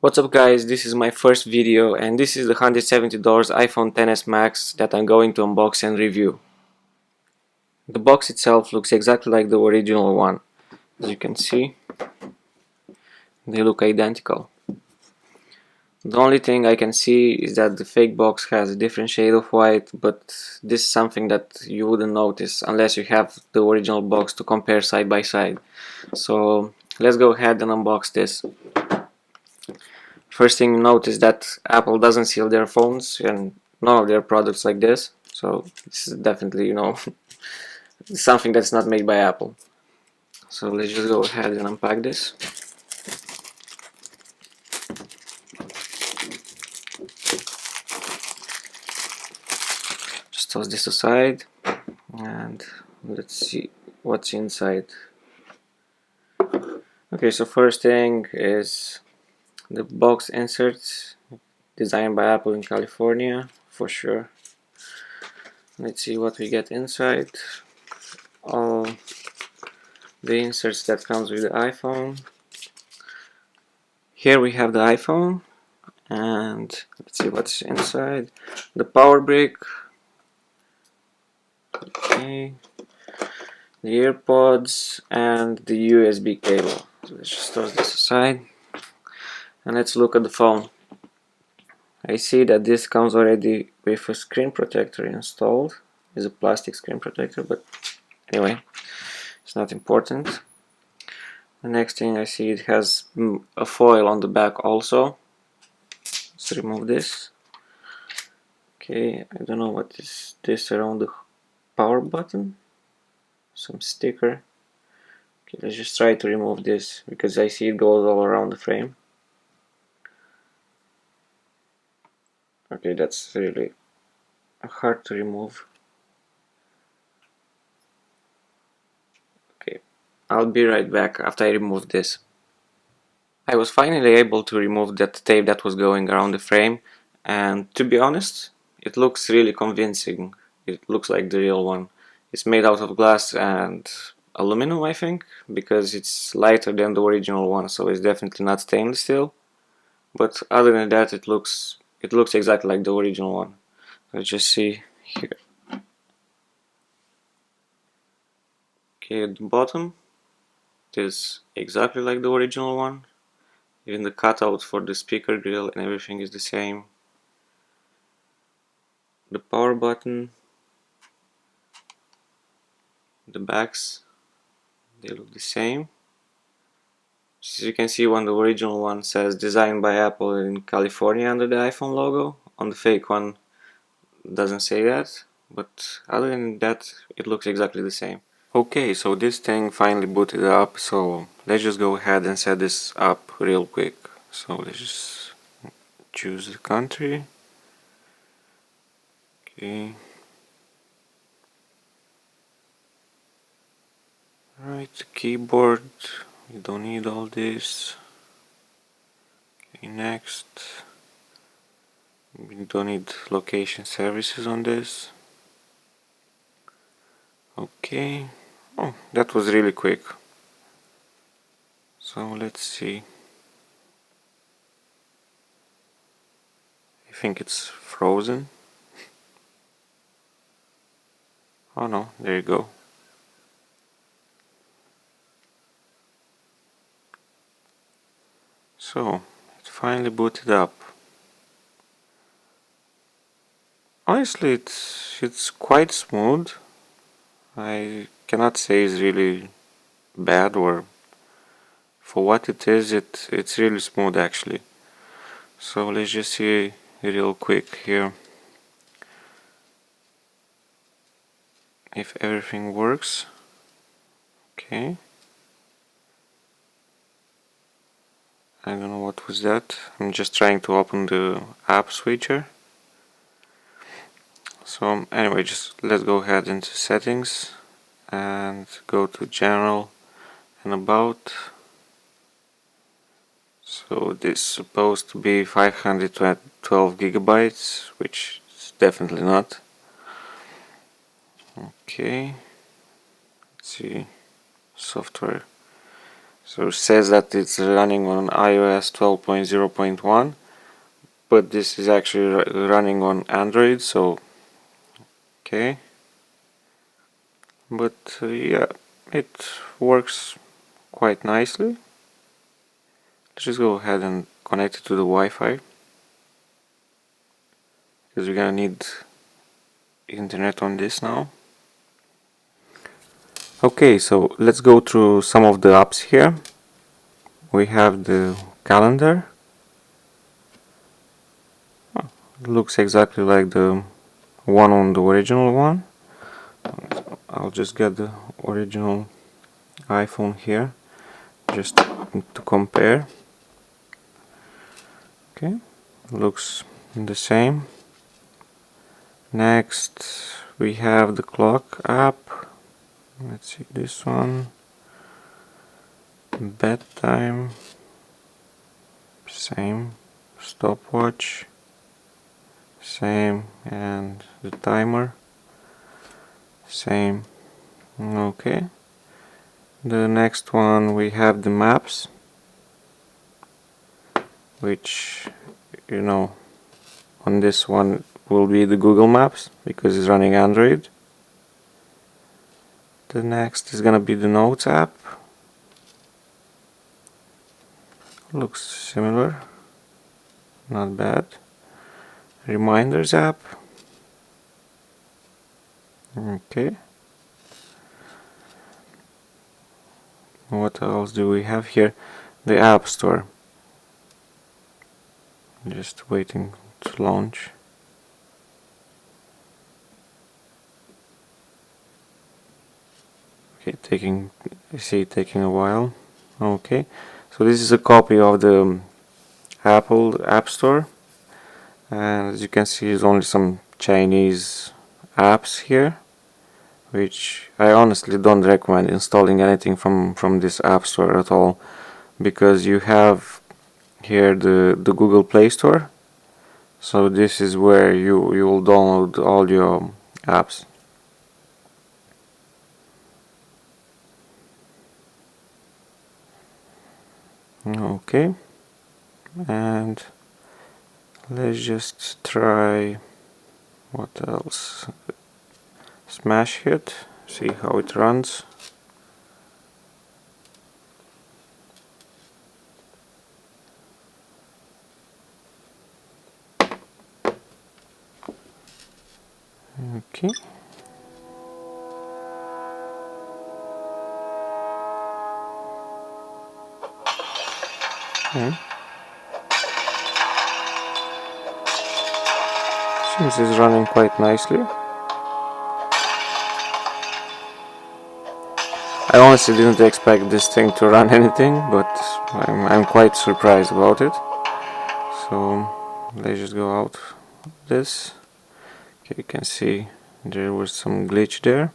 What's up guys, this is my first video and this is the $170 iPhone XS Max that I'm going to unbox and review. The box itself looks exactly like the original one. As you can see, they look identical. The only thing I can see is that the fake box has a different shade of white, but this is something that you wouldn't notice unless you have the original box to compare side by side. So let's go ahead and unbox this. First thing you note is that Apple doesn't seal their phones and none of their products like this. So this is definitely, something that's not made by Apple. So let's just go ahead and unpack this. Just toss this aside and let's see what's inside. Okay, so first thing is the box inserts designed by Apple in California for sure. Let's see what we get inside. All the inserts that comes with the iPhone. Here we have the iPhone, and let's see what's inside. The power brick, okay, the AirPods, and the USB cable. So let's just toss this aside, and let's look at the phone. I see that this comes already with a screen protector installed. It's a plastic screen protector, but anyway, it's not important. The next thing I see, it has a foil on the back also. Let's remove this. Okay, I don't know what is this around the power button. Some sticker. Okay, let's just try to remove this because I see it goes all around the frame. Okay, that's really hard to remove. Okay, I'll be right back after I remove this. I was finally able to remove that tape that was going around the frame, and to be honest, it looks really convincing. It looks like the real one. It's made out of glass and aluminum, I think, because it's lighter than the original one, so it's definitely not stainless steel. But other than that, it looks exactly like the original one. Let's just see here. Okay, at the bottom, it is exactly like the original one. Even the cutout for the speaker grill and everything is the same. The power button, the backs, they look the same. As you can see, when the original one says designed by Apple in California under the iPhone logo, on the fake one doesn't say that, but other than that, it looks exactly the same. Okay, so this thing finally booted up, so let's just go ahead and set this up real quick. So let's just choose the country. Okay. Alright, the keyboard, we don't need all this. Okay, next. We don't need location services on this. Okay. Oh, that was really quick. So let's see. I think it's frozen. Oh no, there you go. So, it finally booted up. Honestly, it's quite smooth. I cannot say it's really bad, or for what it is, it's really smooth actually. So let's just see real quick here if everything works. Okay. I don't know what was that. I'm just trying to open the app switcher. So anyway, just let's go ahead into settings and go to general and about. So this is supposed to be 512 gigabytes, which is definitely not. Okay, let's see, software So it says that it's running on iOS 12.0.1, but this is actually running on Android, so okay. But yeah, it works quite nicely. Let's just go ahead and connect it to the Wi-Fi, because we're gonna need internet on this now. Okay, so let's go through some of the apps here. We have the calendar. It looks exactly like the one on the original one. I'll just get the original iPhone here just to compare. Okay, looks the same. Next we have the clock app. Let's see this one. Bedtime, same. Stopwatch, same. And the timer, same. Okay. The next one we have the maps, which, you know, on this one will be the Google Maps because it's running Android. The next is gonna be the Notes app. Looks similar, not bad. Reminders app. Okay. What else do we have here? The App Store. Just waiting to launch. Okay, taking a while. Okay, so this is a copy of the Apple App Store, and as you can see, there's only some Chinese apps here, which I honestly don't recommend installing anything from this App Store at all, because you have here the Google Play Store. So this is where you will download all your apps. Okay, and let's just try what else. Smash Hit, see how it runs. Okay. Okay. Seems it's running quite nicely. I honestly didn't expect this thing to run anything, but I'm quite surprised about it. So let's just go out of this. Okay, you can see there was some glitch there,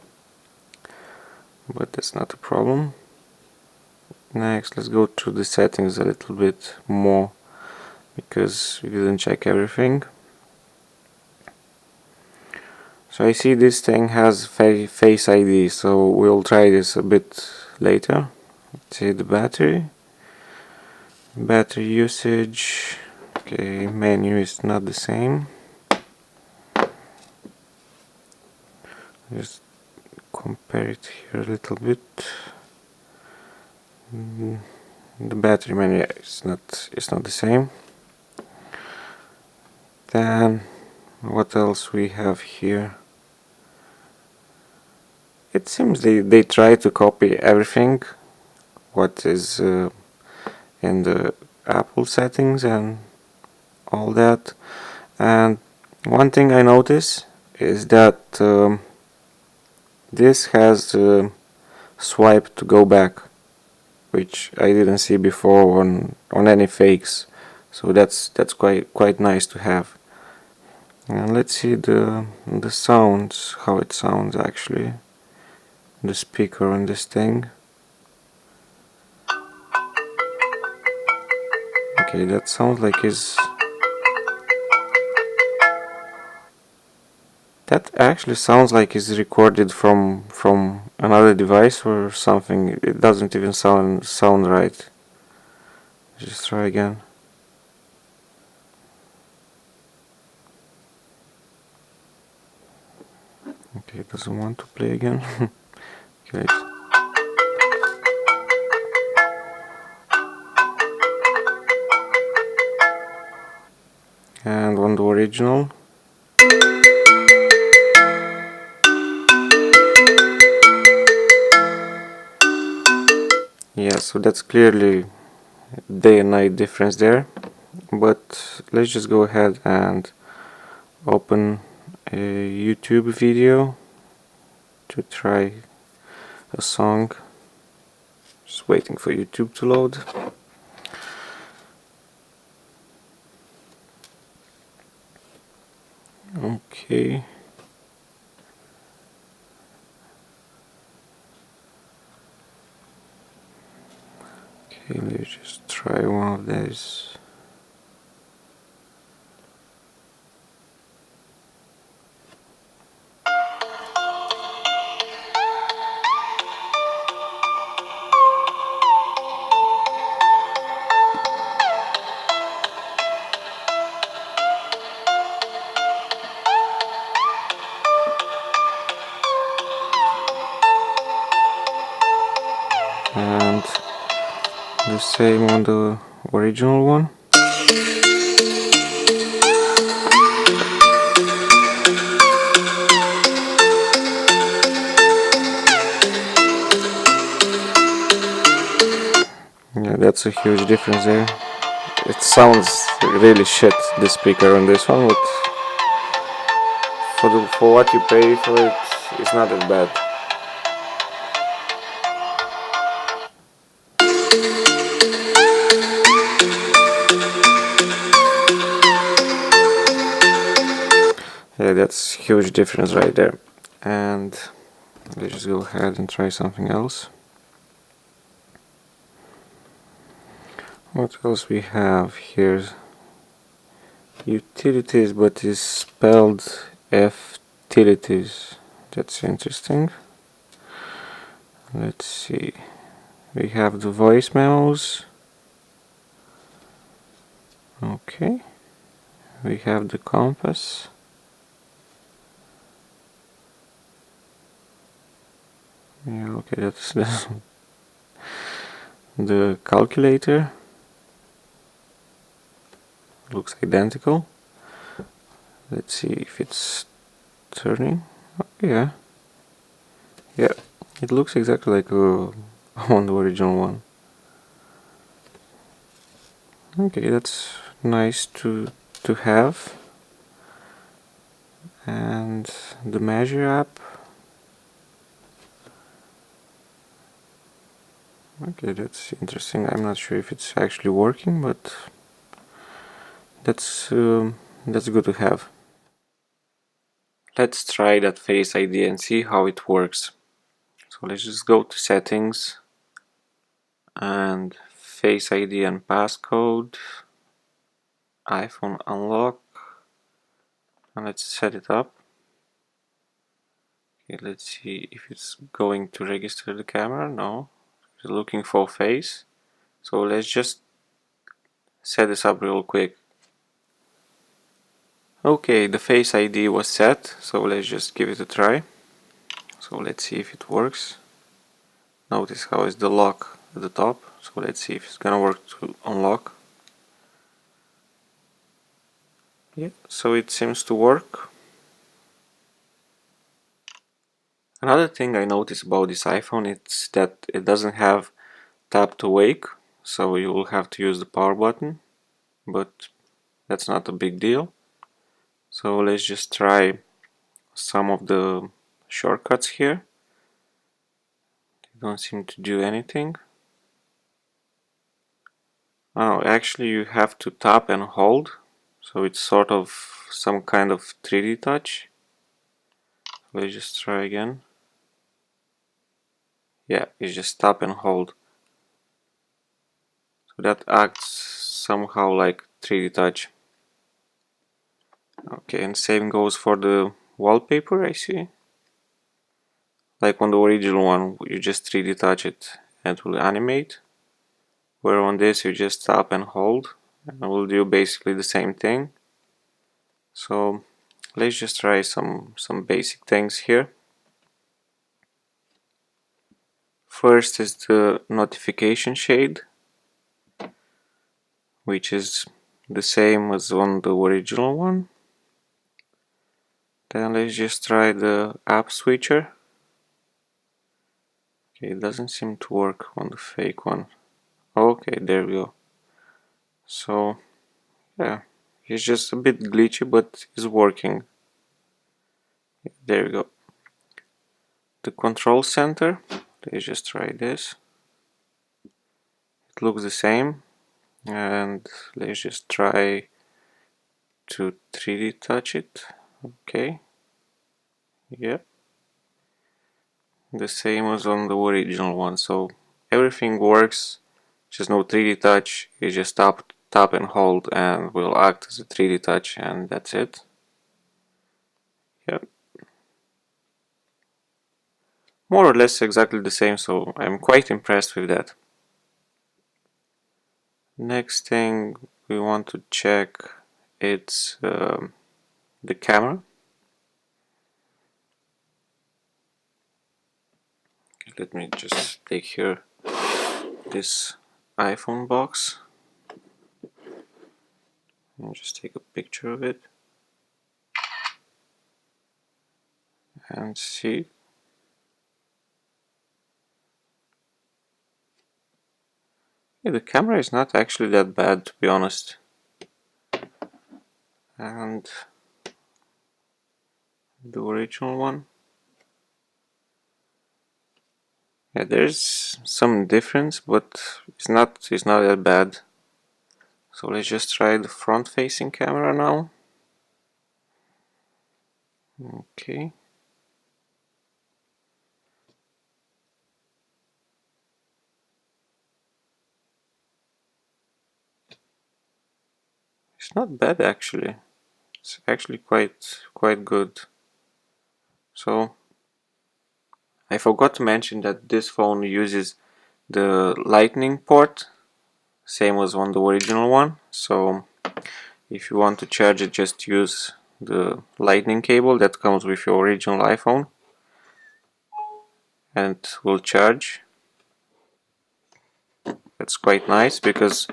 but that's not a problem. Next, let's go through the settings a little bit more, because we didn't check everything. So I see this thing has Face ID, so we'll try this a bit later. Let's see the battery usage. Okay, menu is not the same. Just compare it here a little bit. The battery menu is not the same. Then what else we have here? It seems they try to copy everything what is in the Apple settings and all that. And one thing I notice is that this has swipe to go back, which I didn't see before on any fakes. So that's quite nice to have. And let's see the sounds, how it sounds actually. The speaker on this thing. Okay, that sounds like is That actually sounds like it's recorded from another device or something. It doesn't even sound right. Just try again. Okay, it doesn't want to play again. Okay. And on the original. Yeah, so that's clearly day and night difference there. But let's just go ahead and open a YouTube video to try a song. Just waiting for YouTube to load. Okay. Okay, let's just try one of these. And the same on the original one. Yeah, that's a huge difference there. It sounds really shit, the speaker on this one, but for what you pay for it, it's not that bad. Yeah, that's huge difference right there. And let's just go ahead and try something else. What else we have here? Utilities, but it's spelled F-tilities. That's interesting. Let's see. We have the voice memos. Okay. We have the compass. Yeah, okay, that's the calculator. Looks identical. Let's see if it's turning. Oh, yeah. Yeah, it looks exactly like on the original one. Okay, that's nice to have. And the measure app. Okay, that's interesting. I'm not sure if it's actually working, but that's good to have. Let's try that Face ID and see how it works. So let's just go to settings and Face ID and passcode, iPhone unlock, and let's set it up. Okay, let's see if it's going to register the camera. No, it's looking for face. So let's just set this up real quick. Okay, the Face ID was set, so let's just give it a try. So let's see if it works. Notice how is the lock at the top. So let's see if it's gonna work to unlock. Yeah, so it seems to work. Another thing I noticed about this iPhone is that it doesn't have tap to wake, so you will have to use the power button, but that's not a big deal. So let's just try some of the shortcuts here. They don't seem to do anything. Oh, actually you have to tap and hold, so it's sort of some kind of 3D touch. Let's just try again. Yeah, it's just tap and hold. So that acts somehow like 3D touch. Okay, and same goes for the wallpaper, I see. Like on the original one, you just 3D touch it and it will animate. Where on this you just tap and hold and it will do basically the same thing. So let's just try some basic things here. First is the notification shade, which is the same as on the original one. Then let's just try the app switcher. Okay, it doesn't seem to work on the fake one. Okay, there we go. So yeah, it's just a bit glitchy, but it's working. There we go. The control center, let's just try this. It looks the same, and let's just try to 3D touch it. Okay, yep, the same as on the original one, so everything works, just no 3D touch. You just tap and hold and will act as a 3D touch, and that's it. Yep, more or less exactly the same, so I'm quite impressed with that. Next thing we want to check, it's the camera. Okay, let me just take here this iPhone box and just take a picture of it and see. Yeah, the camera is not actually that bad, to be honest. And the original one, yeah, there's some difference, but it's not that bad. So let's just try the front-facing camera now. Okay. It's not bad actually. It's actually quite good. So I forgot to mention that this phone uses the lightning port, same as on the original one. So if you want to charge it, just use the lightning cable that comes with your original iPhone and it will charge. That's quite nice because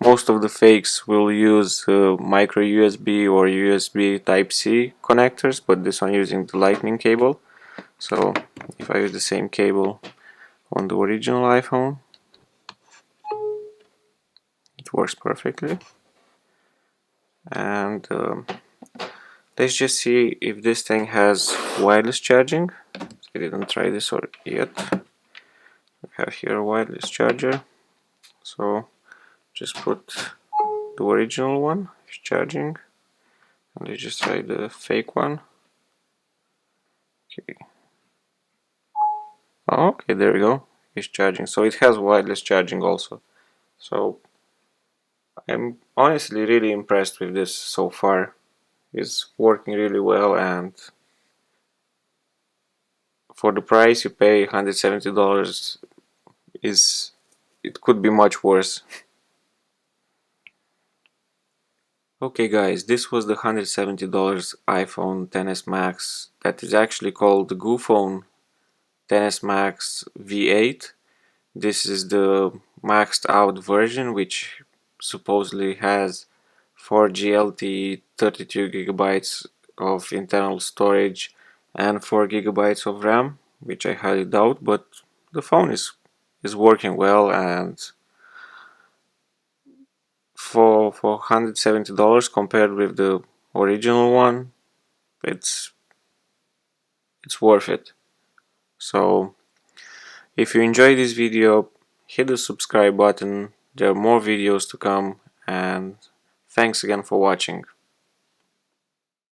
most of the fakes will use micro USB or USB Type-C connectors, but this one using the lightning cable. So if I use the same cable on the original iPhone, it works perfectly. And let's just see if this thing has wireless charging. I didn't try this yet. We have here a wireless charger, so just put the original one, it's charging, and let's just try the fake one. Okay. Oh, okay, there we go. It's charging, so it has wireless charging also. So I'm honestly really impressed with this so far. It's working really well, and for the price you pay, $170, it could be much worse. Okay guys, this was the $170 iPhone XS Max that is actually called the Goophone XS Max V8. This is the maxed out version, which supposedly has 4G LTE, 32 gigabytes of internal storage and 4 gigabytes of RAM, which I highly doubt, but the phone is working well, and for $170 compared with the original one, it's worth it. So if you enjoyed this video, hit the subscribe button. There are more videos to come, and thanks again for watching.